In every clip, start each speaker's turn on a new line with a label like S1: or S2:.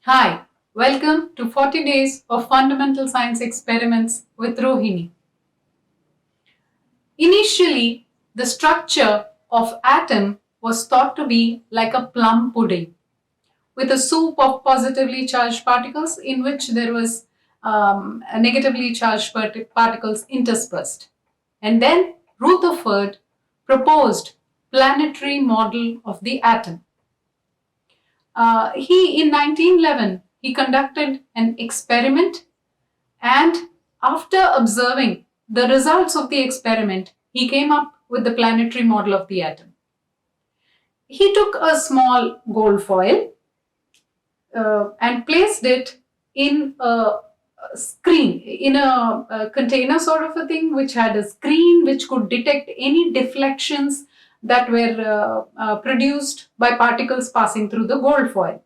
S1: Hi, welcome to 40 Days of Fundamental Science Experiments with Rohini. Initially, the structure of atom was thought to be like a plum pudding with a soup of positively charged particles in which there was negatively charged particles interspersed. And then Rutherford proposed planetary model of the atom. He in 1911 he conducted an experiment, and after observing the results of the experiment, he came up with the planetary model of the atom. He took a small gold foil and placed it in a screen, in a container sort of a thing, which had a screen which could detect any deflections that were produced by particles passing through the gold foil.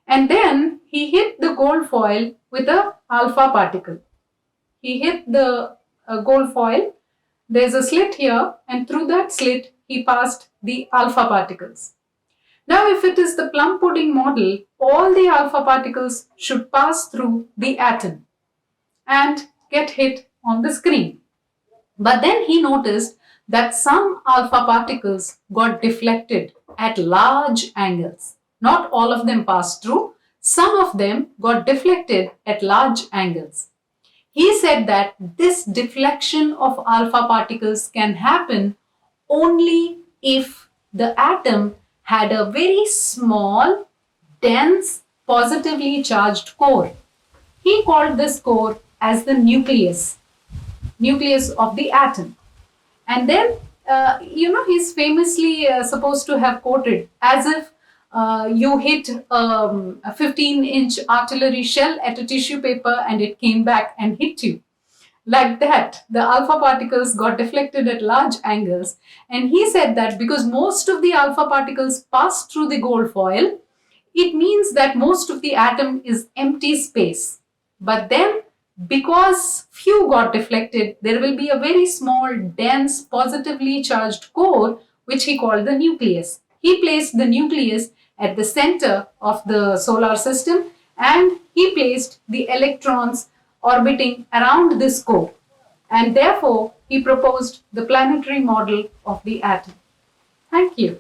S1: And then he hit the gold foil with a alpha particle. He hit the gold foil. There's a slit here, and through that slit, he passed the alpha particles. Now, if it is the plum pudding model, all the alpha particles should pass through the atom and get hit on the screen. But then he noticed that some alpha particles got deflected at large angles. Not all of them passed through, some of them got deflected at large angles. He said that this deflection of alpha particles can happen only if the atom had a very small, dense, positively charged core. He called this core as the nucleus of the atom. And then, he's famously supposed to have quoted as if you hit a 15-inch artillery shell at a tissue paper and it came back and hit you. Like that, the alpha particles got deflected at large angles. And he said that because most of the alpha particles passed through the gold foil, it means that most of the atom is empty space. But then, because few got deflected, there will be a very small, dense, positively charged core, which he called the nucleus. He placed the nucleus at the center of the solar system, and he placed the electrons orbiting around this core. And therefore, he proposed the planetary model of the atom. Thank you.